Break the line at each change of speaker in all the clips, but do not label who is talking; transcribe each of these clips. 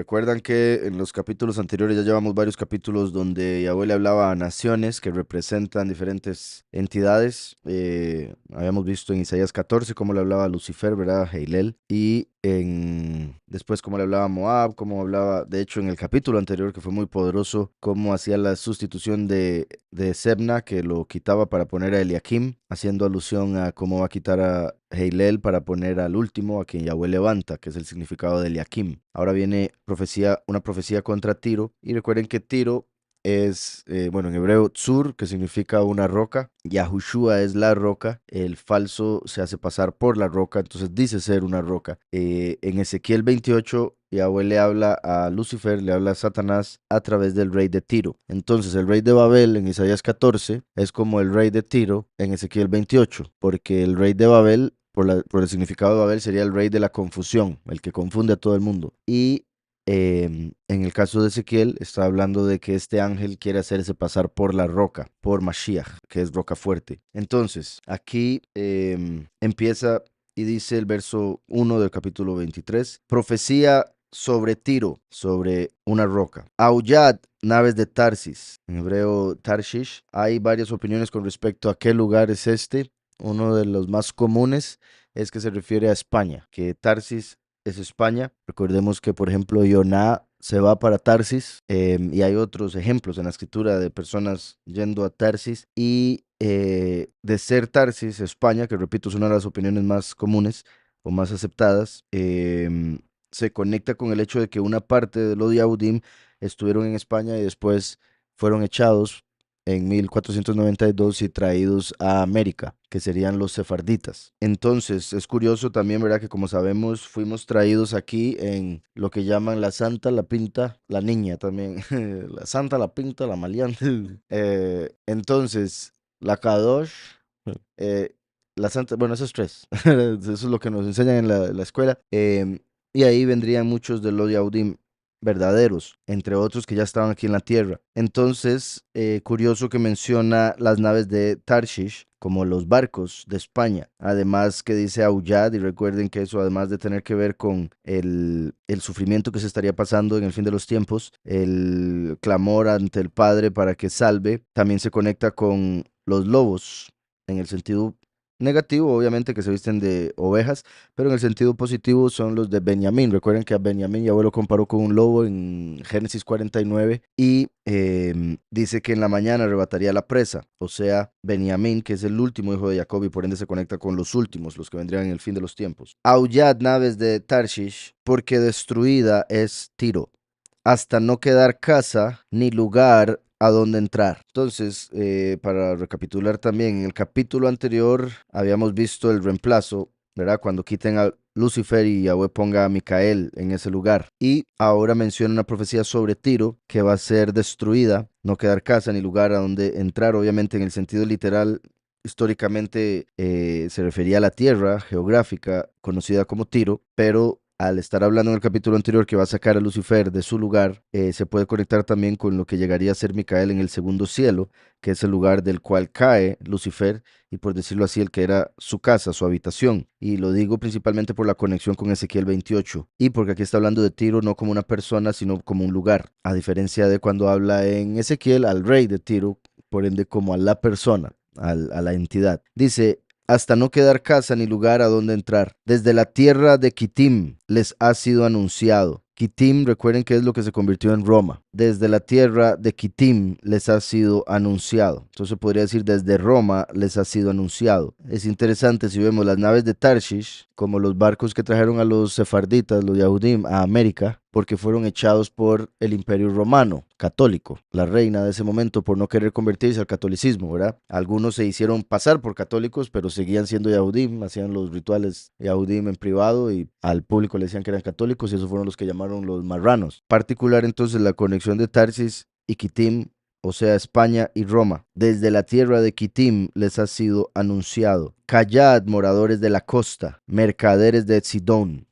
Recuerdan que en los capítulos anteriores ya llevamos varios capítulos donde Yahweh le hablaba a naciones que representan diferentes entidades. Habíamos visto en Isaías 14 cómo le hablaba a Lucifer, ¿verdad? A Heilel. Y después cómo le hablaba a Moab, cómo hablaba, de hecho en el capítulo anterior que fue muy poderoso, cómo hacía la sustitución de Sebna, que lo quitaba para poner a Eliakim, haciendo alusión a cómo va a quitar a Heilel para poner al último, a quien Yahweh levanta, que es el significado de Eliakim. Ahora viene una profecía contra Tiro, y recuerden que Tiro es, bueno, en hebreo Tzur, que significa una roca. Yahushua es la roca. El falso se hace pasar por la roca, entonces dice ser una roca. En Ezequiel 28, Yahweh le habla a Lucifer, le habla a Satanás a través del rey de Tiro. Entonces, el rey de Babel en Isaías 14 es como el rey de Tiro en Ezequiel 28, porque el rey de Babel, por el significado de Babel, sería el rey de la confusión, el que confunde a todo el mundo. Y en el caso de Ezequiel, está hablando de que este ángel quiere hacerse pasar por la roca, por Mashiach, que es roca fuerte. Entonces, aquí empieza y dice el verso 1 del capítulo 23, profecía sobre Tiro, sobre una roca. Aullad, naves de Tarsis, en hebreo Tarshish. Hay varias opiniones con respecto a qué lugar es este. Uno de los más comunes es que se refiere a España, que Tarsis es España. Recordemos que, por ejemplo, Yoná se va para Tarsis, y hay otros ejemplos en la escritura de personas yendo a Tarsis y de ser Tarsis, España, que repito es una de las opiniones más comunes o más aceptadas, se conecta con el hecho de que una parte de los Yahudim estuvieron en España y después fueron echados en 1492 y traídos a América, que serían los sefarditas. Entonces, es curioso también, ¿verdad? Que como sabemos, fuimos traídos aquí en lo que llaman la santa, la pinta, la niña también. La santa, la pinta, la maleante. Entonces, la Kadosh, eh, la santa, bueno, esos tres. Eso es lo que nos enseñan en la escuela. Y ahí vendrían muchos de los Yahudim verdaderos, entre otros que ya estaban aquí en la tierra. Entonces, curioso que menciona las naves de Tarshish como los barcos de España. Además que dice Aullad, y recuerden que eso, además de tener que ver con el sufrimiento que se estaría pasando en el fin de los tiempos, el clamor ante el Padre para que salve, también se conecta con los lobos, en el sentido negativo, obviamente, que se visten de ovejas, pero en el sentido positivo son los de Benjamín. Recuerden que a Benjamín Yahweh lo comparó con un lobo en Génesis 49 y dice que en la mañana arrebataría la presa, o sea, Benjamín, que es el último hijo de Jacob y por ende se conecta con los últimos, los que vendrían en el fin de los tiempos. Aullad, naves de Tarshish, porque destruida es Tiro, hasta no quedar casa ni lugar a donde entrar. Entonces, para recapitular también, en el capítulo anterior habíamos visto el reemplazo, ¿verdad? Cuando quiten a Lucifer y Yahweh ponga a Micael en ese lugar. Y ahora menciona una profecía sobre Tiro, que va a ser destruida, no quedar casa ni lugar a donde entrar, obviamente en el sentido literal. Históricamente se refería a la tierra geográfica conocida como Tiro, pero al estar hablando en el capítulo anterior que va a sacar a Lucifer de su lugar, se puede conectar también con lo que llegaría a ser Micael en el segundo cielo, que es el lugar del cual cae Lucifer, y por decirlo así, el que era su casa, su habitación. Y lo digo principalmente por la conexión con Ezequiel 28, y porque aquí está hablando de Tiro no como una persona, sino como un lugar, a diferencia de cuando habla en Ezequiel al rey de Tiro, por ende como a la persona, a la entidad. Dice, hasta no quedar casa ni lugar a donde entrar. Desde la tierra de Kitim les ha sido anunciado. Kitim, recuerden que es lo que se convirtió en Roma. Desde la tierra de Kitim les ha sido anunciado. Entonces podría decir desde Roma les ha sido anunciado. Es interesante si vemos las naves de Tarshish, como los barcos que trajeron a los sefarditas, los Yahudim, a América, porque fueron echados por el Imperio Romano católico, la reina de ese momento, por no querer convertirse al catolicismo, ¿verdad? Algunos se hicieron pasar por católicos, pero seguían siendo Yahudim, hacían los rituales Yahudim en privado y al público le decían que eran católicos y esos fueron los que llamaron los marranos. Particular entonces la conexión de Tarsis y Kitim, o sea, España y Roma. Desde la tierra de Kitim les ha sido anunciado. Callad, moradores de la costa, mercaderes de Sidón.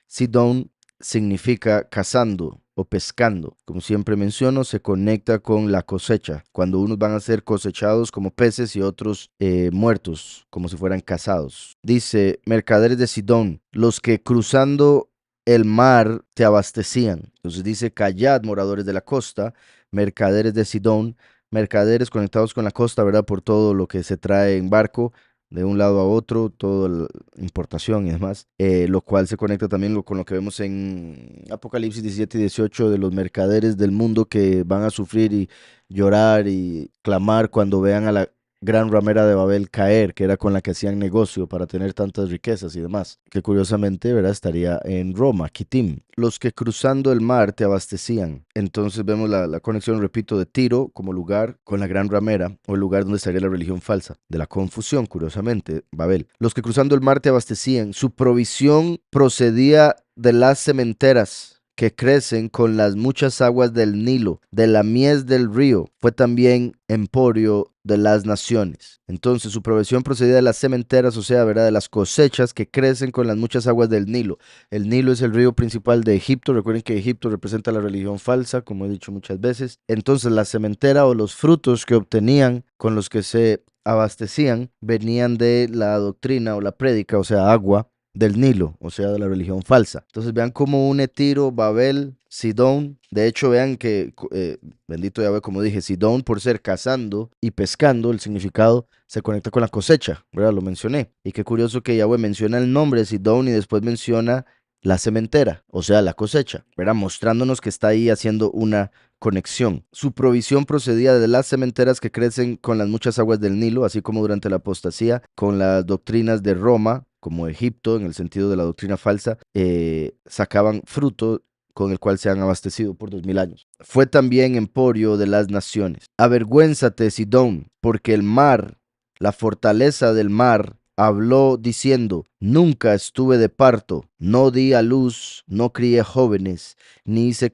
Sidón significa cazando o pescando. Como siempre menciono, se conecta con la cosecha, cuando unos van a ser cosechados como peces y otros muertos, como si fueran cazados. Dice, mercaderes de Sidón, los que cruzando el mar te abastecían. Entonces dice, callad, moradores de la costa, mercaderes de Sidón, mercaderes conectados con la costa, ¿verdad? Por todo lo que se trae en barco de un lado a otro, toda la importación y demás, lo cual se conecta también con lo que vemos en Apocalipsis 17 y 18 de los mercaderes del mundo que van a sufrir y llorar y clamar cuando vean a la gran ramera de Babel caer, que era con la que hacían negocio para tener tantas riquezas y demás, que curiosamente, ¿verdad? Estaría en Roma, Kitim. Los que cruzando el mar te abastecían. Entonces vemos la conexión, repito, de Tiro como lugar con la gran ramera, o el lugar donde estaría la religión falsa, de la confusión, curiosamente, Babel. Los que cruzando el mar te abastecían. Su provisión procedía de las cementeras que crecen con las muchas aguas del Nilo, de la mies del río, fue también emporio de las naciones. Entonces su provisión procedía de las cementeras, o sea, ¿verdad? De las cosechas que crecen con las muchas aguas del Nilo. El Nilo es el río principal de Egipto. Recuerden que Egipto representa la religión falsa, como he dicho muchas veces. Entonces la cementera o los frutos que obtenían con los que se abastecían venían de la doctrina o la prédica, o sea, agua del Nilo, o sea, de la religión falsa. Entonces vean cómo une Tiro, Babel, Sidón. De hecho, vean que, bendito Yahweh, como dije, Sidón por ser cazando y pescando, el significado se conecta con la cosecha, ¿verdad? Lo mencioné. Y qué curioso que Yahweh menciona el nombre de Sidón y después menciona la cementera, o sea, la cosecha, ¿verdad? Mostrándonos que está ahí haciendo una conexión. Su provisión procedía de las cementeras que crecen con las muchas aguas del Nilo, así como durante la apostasía, con las doctrinas de Roma, como Egipto, en el sentido de la doctrina falsa, sacaban fruto con el cual se han abastecido por 2000 años. Fue también emporio de las naciones. Avergüénzate, Sidón, porque el mar, la fortaleza del mar, habló diciendo, nunca estuve de parto, no di a luz, no crié jóvenes, ni hice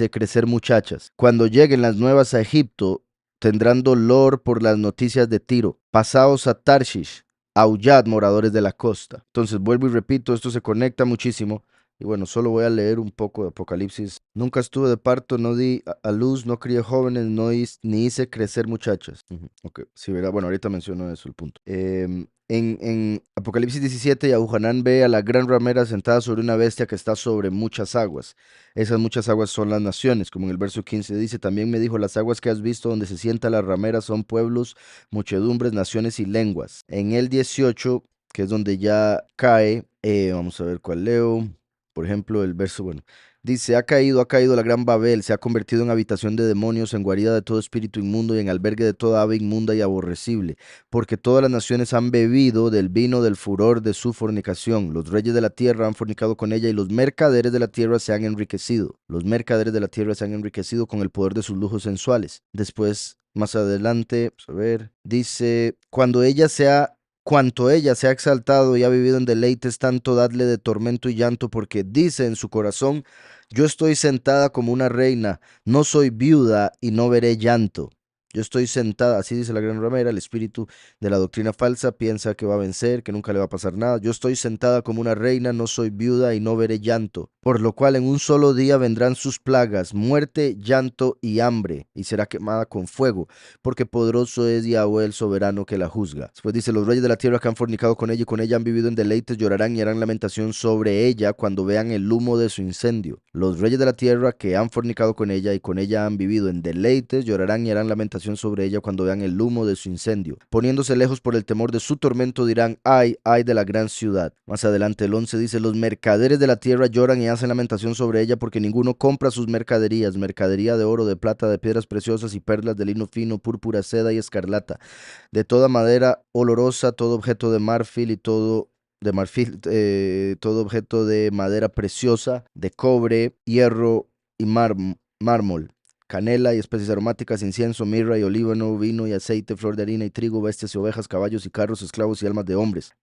crecer muchachas. Cuando lleguen las nuevas a Egipto, tendrán dolor por las noticias de Tiro. Pasaos a Tarshish, aullad, moradores de la costa. Entonces, vuelvo y repito, esto se conecta muchísimo. Y bueno, solo voy a leer un poco de Apocalipsis. Nunca estuve de parto, no di a luz, no crié jóvenes, ni hice crecer muchachas. Ok, sí, ¿verdad? Bueno, ahorita menciono eso, el punto. En Apocalipsis 17, Yahuhanán ve a la gran ramera sentada sobre una bestia que está sobre muchas aguas. Esas muchas aguas son las naciones, como en el verso 15 dice, también me dijo, las aguas que has visto donde se sienta la ramera son pueblos, muchedumbres, naciones y lenguas. En el 18, que es donde ya cae, vamos a ver cuál leo. Por ejemplo, el verso, bueno, dice, ha caído la gran Babel, se ha convertido en habitación de demonios, en guarida de todo espíritu inmundo y en albergue de toda ave inmunda y aborrecible, porque todas las naciones han bebido del vino del furor de su fornicación. Los reyes de la tierra han fornicado con ella y los mercaderes de la tierra se han enriquecido. Los mercaderes de la tierra se han enriquecido con el poder de sus lujos sensuales. Después, más adelante, vamos a ver, dice, cuanto ella se ha exaltado y ha vivido en deleites, tanto dadle de tormento y llanto, porque dice en su corazón, yo estoy sentada como una reina, no soy viuda y no veré llanto. Yo estoy sentada, así dice la gran ramera, el espíritu de la doctrina falsa piensa que va a vencer, que nunca le va a pasar nada. Yo estoy sentada como una reina, no soy viuda y no veré llanto. Por lo cual en un solo día vendrán sus plagas, muerte, llanto y hambre, y será quemada con fuego, porque poderoso es Yahweh el soberano que la juzga. Después dice, los reyes de la tierra que han fornicado con ella y con ella han vivido en deleites llorarán y harán lamentación sobre ella cuando vean el humo de su incendio. Los reyes de la tierra que han fornicado con ella y con ella han vivido en deleites llorarán y harán lamentación sobre ella cuando vean el humo de su incendio. Poniéndose lejos por el temor de su tormento dirán, ay, ay de la gran ciudad. Más adelante el 11 dice, los mercaderes de la tierra lloran y hacen lamentación sobre ella porque ninguno compra sus mercaderías, mercadería de oro, de plata, de piedras preciosas y perlas, de lino fino, púrpura, seda y escarlata, de toda madera olorosa, todo objeto de marfil y todo de marfil, todo objeto de madera preciosa, de cobre, hierro y mármol, canela y especies aromáticas, incienso, mirra y olíbano, vino y aceite, flor de harina y trigo, bestias y ovejas, caballos y carros, esclavos y almas de hombres.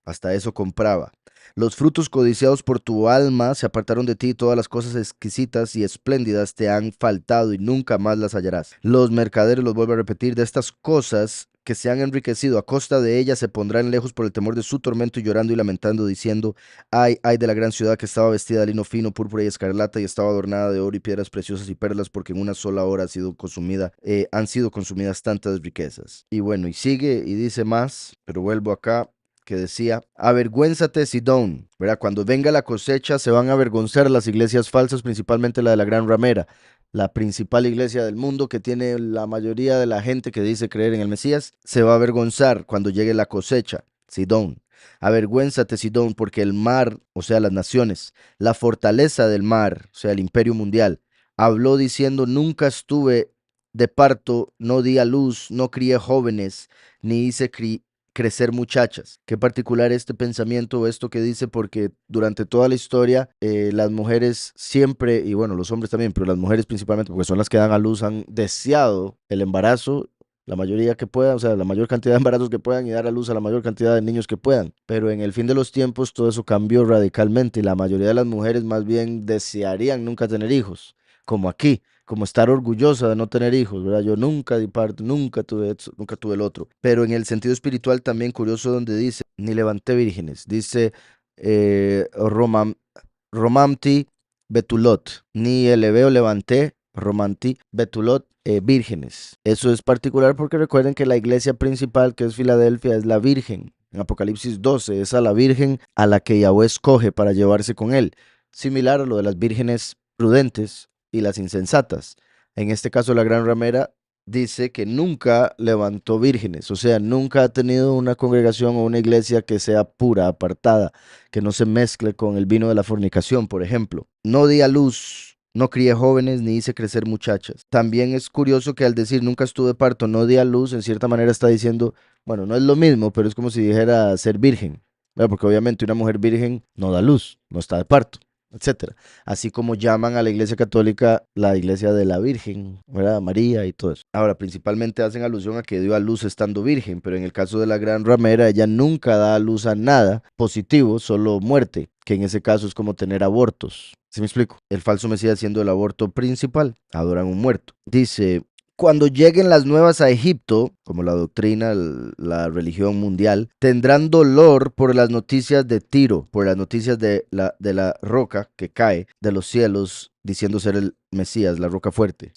Hasta eso compraba. Los frutos codiciados por tu alma se apartaron de ti, y todas las cosas exquisitas y espléndidas te han faltado y nunca más las hallarás. Los mercaderes, los vuelvo a repetir, de estas cosas que se han enriquecido a costa de ellas se pondrán lejos por el temor de su tormento y llorando y lamentando, diciendo, ay, ay de la gran ciudad que estaba vestida de lino fino, púrpura y escarlata y estaba adornada de oro y piedras preciosas y perlas, porque en una sola hora han sido consumidas tantas riquezas. Y bueno, y sigue y dice más, pero vuelvo acá que decía, avergüénzate Sidón, ¿verdad? Cuando venga la cosecha se van a avergonzar las iglesias falsas, principalmente la de la Gran Ramera, la principal iglesia del mundo que tiene la mayoría de la gente que dice creer en el Mesías, se va a avergonzar cuando llegue la cosecha, Sidón. Avergüénzate, Sidón, porque el mar, o sea, las naciones, la fortaleza del mar, o sea, el imperio mundial, habló diciendo, nunca estuve de parto, no di a luz, no crié jóvenes, ni hice crecer muchachas. Qué particular este pensamiento, esto que dice, porque durante toda la historia las mujeres siempre, y bueno, los hombres también, pero las mujeres principalmente, porque son las que dan a luz, han deseado el embarazo, la mayoría que puedan, o sea, la mayor cantidad de embarazos que puedan y dar a luz a la mayor cantidad de niños que puedan. Pero en el fin de los tiempos todo eso cambió radicalmente y la mayoría de las mujeres más bien desearían nunca tener hijos, como aquí, como estar orgullosa de no tener hijos, ¿verdad? Yo nunca di parto, nunca tuve esto, nunca tuve el otro. Pero en el sentido espiritual también curioso donde dice, ni levanté vírgenes, dice Romamti Betulot, ni eleveo levanté, Romanti Betulot, vírgenes. Eso es particular porque recuerden que la iglesia principal, que es Filadelfia, es la Virgen. En Apocalipsis 12 es a la Virgen a la que Yahweh escoge para llevarse con él. Similar a lo de las vírgenes prudentes y las insensatas. En este caso, la Gran Ramera dice que nunca levantó vírgenes, o sea, nunca ha tenido una congregación o una iglesia que sea pura, apartada, que no se mezcle con el vino de la fornicación, por ejemplo. No di a luz, no crié jóvenes, ni hice crecer muchachas. También es curioso que al decir nunca estuve de parto, no di a luz, en cierta manera está diciendo, bueno, no es lo mismo, pero es como si dijera ser virgen, ¿verdad? Porque obviamente una mujer virgen no da luz, no está de parto, etcétera. Así como llaman a la iglesia católica la iglesia de la Virgen, ¿verdad? María y todo eso. Ahora, principalmente hacen alusión a que dio a luz estando virgen, pero en el caso de la Gran Ramera, ella nunca da a luz a nada positivo, solo muerte, que en ese caso es como tener abortos. ¿Sí me explico? El falso Mesías siendo el aborto principal, adoran un muerto. Dice, cuando lleguen las nuevas a Egipto, como la doctrina, la religión mundial, tendrán dolor por las noticias de Tiro, por las noticias de la roca que cae de los cielos, diciendo ser el Mesías, la roca fuerte.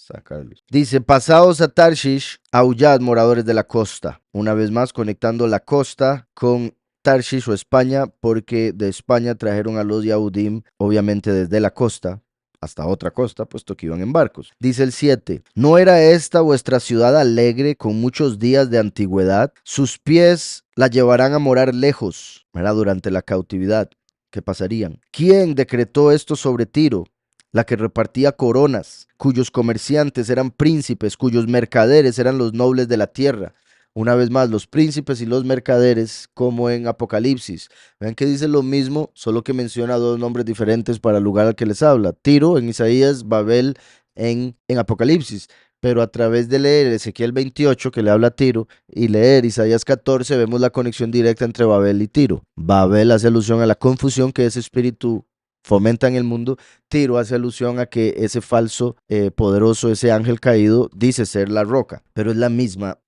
Dice, pasaos a Tarshish, aullad moradores de la costa. Una vez más, conectando la costa con Tarshish o España, porque de España trajeron a los Yahudim, obviamente desde la costa, hasta otra costa, puesto que iban en barcos. Dice el 7, ¿no era esta vuestra ciudad alegre con muchos días de antigüedad? Sus pies la llevarán a morar lejos, ¿verdad? Durante la cautividad. ¿Qué pasarían? ¿Quién decretó esto sobre Tiro? La que repartía coronas, cuyos comerciantes eran príncipes, cuyos mercaderes eran los nobles de la tierra. Una vez más, los príncipes y los mercaderes, como en Apocalipsis. Vean que dice lo mismo, solo que menciona dos nombres diferentes para el lugar al que les habla. Tiro en Isaías, Babel en Apocalipsis. Pero a través de leer Ezequiel 28, que le habla a Tiro, y leer Isaías 14, vemos la conexión directa entre Babel y Tiro. Babel hace alusión a la confusión que ese espíritu fomenta en el mundo. Tiro hace alusión a que ese falso poderoso, ese ángel caído, dice ser la roca, pero es la misma.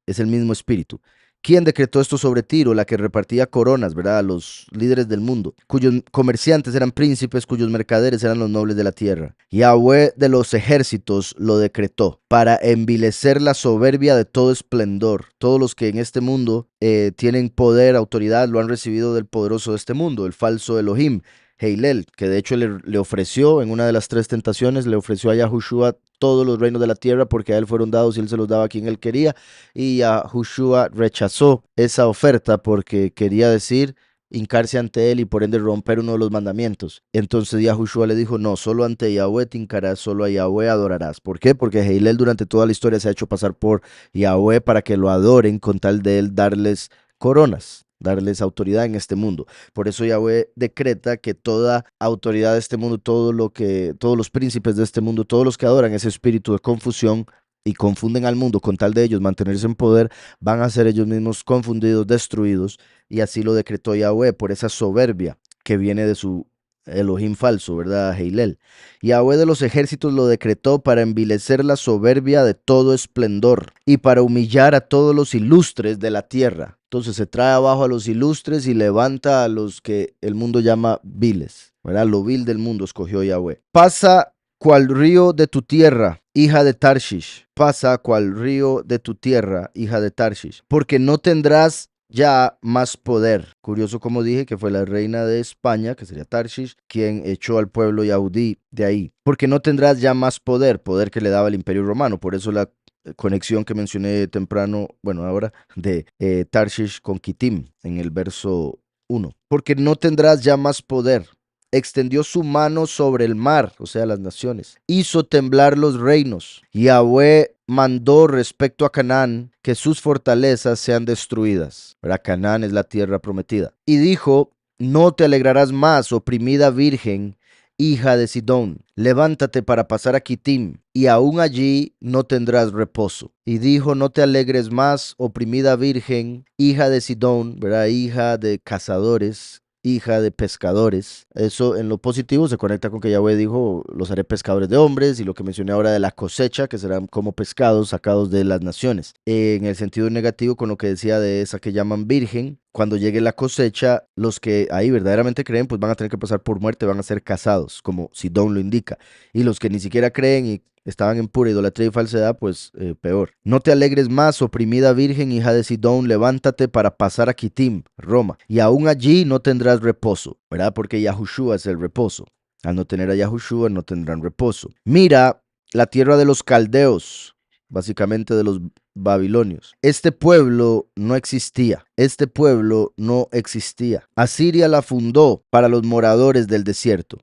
Es el mismo espíritu. ¿Quién decretó esto sobre Tiro? La que repartía coronas, ¿verdad? A los líderes del mundo, cuyos comerciantes eran príncipes, cuyos mercaderes eran los nobles de la tierra. Yahweh de los ejércitos lo decretó para envilecer la soberbia de todo esplendor. Todos los que en este mundo tienen poder, autoridad, lo han recibido del poderoso de este mundo, el falso Elohim. Heilel, que de hecho le ofreció en una de las tres tentaciones, le ofreció a Yahushua todos los reinos de la tierra porque a él fueron dados y él se los daba a quien él quería. Y Yahushua rechazó esa oferta porque quería decir hincarse ante él y por ende romper uno de los mandamientos. Entonces Yahushua le dijo, no, solo ante Yahweh te hincarás, solo a Yahweh adorarás. ¿Por qué? Porque Heilel durante toda la historia se ha hecho pasar por Yahweh para que lo adoren con tal de él darles coronas, darles autoridad en este mundo. Por eso Yahweh decreta que toda autoridad de este mundo, todos los príncipes de este mundo, todos los que adoran ese espíritu de confusión y confunden al mundo con tal de ellos mantenerse en poder, van a ser ellos mismos confundidos, destruidos, y así lo decretó Yahweh por esa soberbia que viene de su Elohim falso, ¿verdad? Heilel. Yahweh de los ejércitos lo decretó para envilecer la soberbia de todo esplendor y para humillar a todos los ilustres de la tierra. Entonces se trae abajo a los ilustres y levanta a los que el mundo llama viles, ¿verdad? Lo vil del mundo escogió Yahweh. Pasa cual río de tu tierra, hija de Tarshish. Pasa cual río de tu tierra, hija de Tarshish. Porque no tendrás ya más poder. Curioso como dije que fue la reina de España, que sería Tarshish, quien echó al pueblo yaudí de ahí. Porque no tendrás ya más poder, poder que le daba el Imperio Romano. Por eso la conexión que mencioné temprano, bueno, ahora, de Tarshish con Kitim en el verso 1. Porque no tendrás ya más poder. Extendió su mano sobre el mar, o sea, las naciones. Hizo temblar los reinos. Yahweh mandó respecto a Canaán que sus fortalezas sean destruidas. ¿Verdad? Canaán es la tierra prometida. Y dijo, no te alegrarás más, oprimida virgen, hija de Sidón. Levántate para pasar a Kitim, y aún allí no tendrás reposo. Y dijo, no te alegres más, oprimida virgen, hija de Sidón, ¿verdad? Hija de cazadores, hija de pescadores. Eso en lo positivo se conecta con que Yahweh dijo, los haré pescadores de hombres, y lo que mencioné ahora de la cosecha, que serán como pescados sacados de las naciones. En el sentido negativo, con lo que decía de esa que llaman virgen, cuando llegue la cosecha, los que ahí verdaderamente creen, pues van a tener que pasar por muerte, van a ser casados, como Sidón lo indica. Y los que ni siquiera creen y estaban en pura idolatría y falsedad, pues peor. No te alegres más, oprimida virgen, hija de Sidón, levántate para pasar a Kitim, Roma, y aún allí no tendrás reposo, ¿verdad? Porque Yahushua es el reposo. Al no tener a Yahushua no tendrán reposo. Mira la tierra de los caldeos, básicamente de los babilonios. Este pueblo no existía. Este pueblo no existía. Asiria la fundó para los moradores del desierto.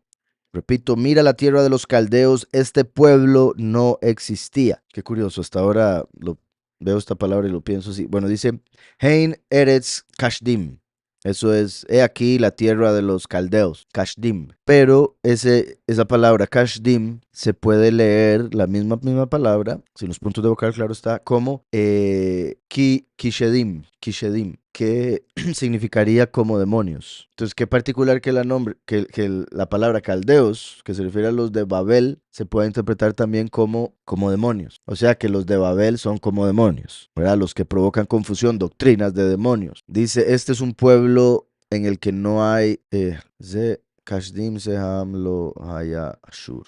Repito, mira la tierra de los caldeos, este pueblo no existía. Qué curioso, hasta ahora veo esta palabra y lo pienso así. Bueno, dice, Hein Eretz Kashdim. Eso es, he aquí la tierra de los caldeos, Kashdim. Pero esa palabra Kashdim se puede leer la misma palabra, sin los puntos de vocal, claro está, como Kishedim, que significaría como demonios. Entonces, qué particular que la palabra caldeos, que se refiere a los de Babel, se puede interpretar también como demonios. O sea que los de Babel son como demonios, ¿verdad? Los que provocan confusión, doctrinas de demonios. Dice, este es un pueblo en el que no hay... Kashdim Seham lo haya Ashur.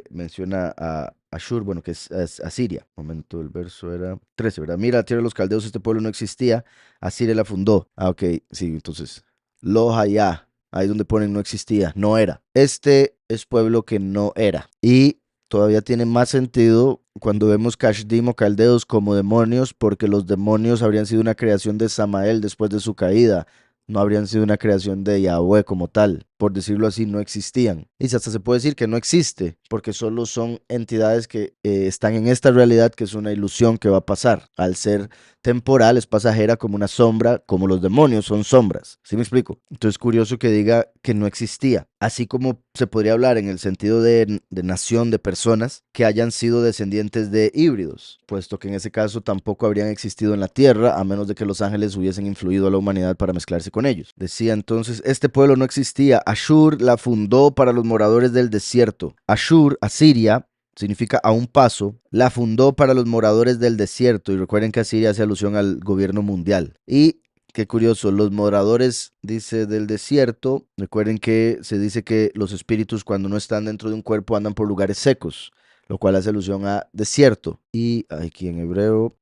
Menciona a Ashur, bueno, que es Asiria. Momento, el verso era 13, ¿verdad? Mira, la tierra de los caldeos, este pueblo no existía. Asiria la fundó. Ah, ok, sí, entonces. Lo haya, ahí donde ponen no existía, no era. Este es pueblo que no era. Y todavía tiene más sentido cuando vemos Kashdim o caldeos como demonios, porque los demonios habrían sido una creación de Samael después de su caída, no habrían sido una creación de Yahweh como tal. Por decirlo así, no existían. Y hasta se puede decir que no existe, porque solo son entidades que están en esta realidad, que es una ilusión que va a pasar. Al ser temporal, es pasajera como una sombra, como los demonios son sombras. ¿Sí me explico? Entonces es curioso que diga que no existía. Así como se podría hablar en el sentido de nación de personas que hayan sido descendientes de híbridos, puesto que en ese caso tampoco habrían existido en la tierra, a menos de que los ángeles hubiesen influido a la humanidad para mezclarse con ellos. Decía entonces, este pueblo no existía. Ashur la fundó para los moradores del desierto. Ashur, Asiria, significa a un paso, la fundó para los moradores del desierto. Y recuerden que Asiria hace alusión al gobierno mundial. Y qué curioso, los moradores, dice, del desierto, recuerden que se dice que los espíritus cuando no están dentro de un cuerpo andan por lugares secos, lo cual hace alusión a desierto. Y aquí en hebreo,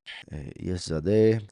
Yesadeh,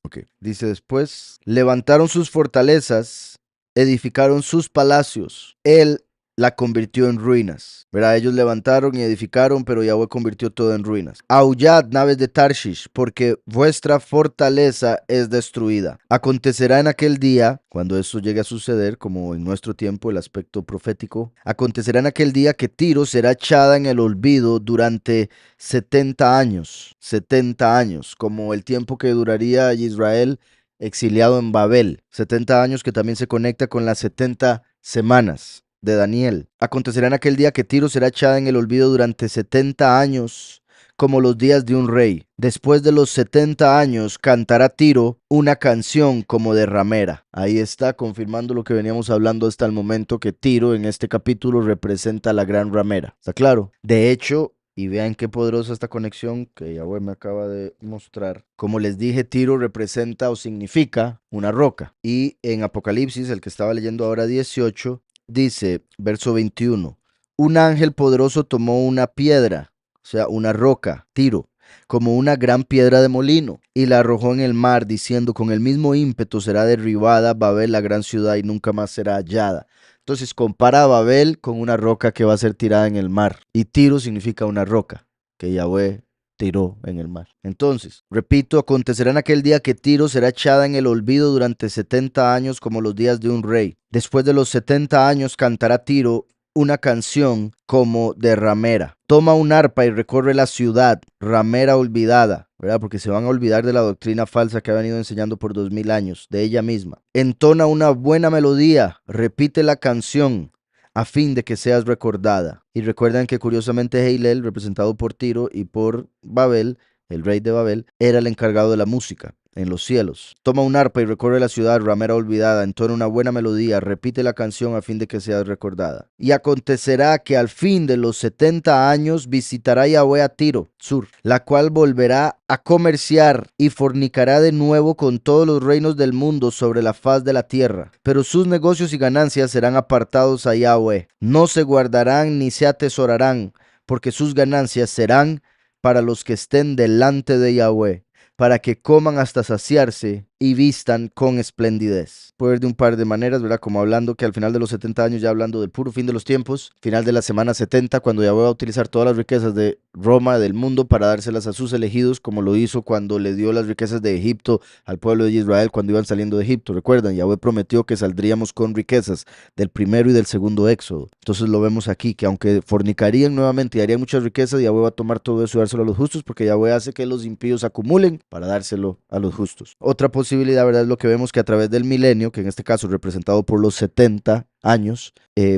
ok, dice después, levantaron sus fortalezas, edificaron sus palacios. Él la convirtió en ruinas. Verá, ellos levantaron y edificaron, pero Yahweh convirtió todo en ruinas. Aullad, naves de Tarshish, porque vuestra fortaleza es destruida. Acontecerá en aquel día, cuando esto llegue a suceder, como en nuestro tiempo, el aspecto profético, acontecerá en aquel día que Tiro será echada en el olvido durante 70 años. 70 años, como el tiempo que duraría Israel exiliado en Babel. 70 años que también se conecta con las 70 semanas de Daniel. Acontecerá en aquel día que Tiro será echada en el olvido durante 70 años, como los días de un rey. Después de los 70 años cantará Tiro una canción como de ramera. Ahí está confirmando lo que veníamos hablando hasta el momento, que Tiro en este capítulo representa a la gran ramera. ¿Está claro? De hecho, y vean qué poderosa esta conexión que Yahweh me acaba de mostrar. Como les dije, Tiro representa o significa una roca. Y en Apocalipsis, el que estaba leyendo ahora 18, dice, verso 21, un ángel poderoso tomó una piedra, o sea, una roca, Tiro, como una gran piedra de molino, y la arrojó en el mar, diciendo, con el mismo ímpetu será derribada Babel, la gran ciudad, y nunca más será hallada. Entonces compara a Babel con una roca que va a ser tirada en el mar, y Tiro significa una roca que Yahweh tiró en el mar. Entonces, repito, acontecerá en aquel día que Tiro será echada en el olvido durante 70 años como los días de un rey. Después de los 70 años cantará Tiro una canción como de ramera. Toma un arpa y recorre la ciudad, ramera olvidada, ¿verdad? Porque se van a olvidar de la doctrina falsa que ha venido enseñando por 2000 años, de ella misma. Entona una buena melodía, repite la canción, a fin de que seas recordada. Y recuerdan que curiosamente Heilel, representado por Tiro y por Babel, el rey de Babel, era el encargado de la música en los cielos. Toma un arpa y recorre la ciudad, ramera olvidada, entona una buena melodía, repite la canción a fin de que seas recordada. Y acontecerá que al fin de los 70 años visitará Yahweh a Tiro, Sur, la cual volverá a comerciar y fornicará de nuevo con todos los reinos del mundo sobre la faz de la tierra. Pero sus negocios y ganancias serán apartados a Yahweh. No se guardarán ni se atesorarán, porque sus ganancias serán para los que estén delante de Yahweh, para que coman hasta saciarse y vistan con esplendidez. Puede ver de un par de maneras, ¿verdad? Como hablando que al final de los 70 años, ya hablando del puro fin de los tiempos, final de la semana 70, cuando Yahweh va a utilizar todas las riquezas de Roma, del mundo, para dárselas a sus elegidos, como lo hizo cuando le dio las riquezas de Egipto al pueblo de Israel cuando iban saliendo de Egipto. Recuerdan, Yahweh prometió que saldríamos con riquezas del primero y del segundo éxodo. Entonces lo vemos aquí, que aunque fornicarían nuevamente y harían muchas riquezas, Yahweh va a tomar todo eso y dárselo a los justos, porque Yahweh hace que los impíos acumulen para dárselo a los justos. Otra posibilidad, ¿verdad? Es lo que vemos que a través del milenio, que en este caso representado por los 70 años,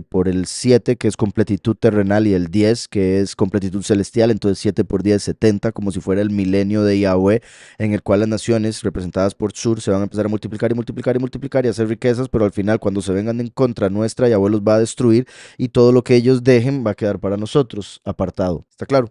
por el 7 que es completitud terrenal y el 10 que es completitud celestial, entonces 7 por 10 70, como si fuera el milenio de Yahweh, en el cual las naciones representadas por Sur se van a empezar a multiplicar y multiplicar y multiplicar y hacer riquezas, pero al final cuando se vengan en contra nuestra, Yahweh los va a destruir y todo lo que ellos dejen va a quedar para nosotros apartado. ¿Está claro?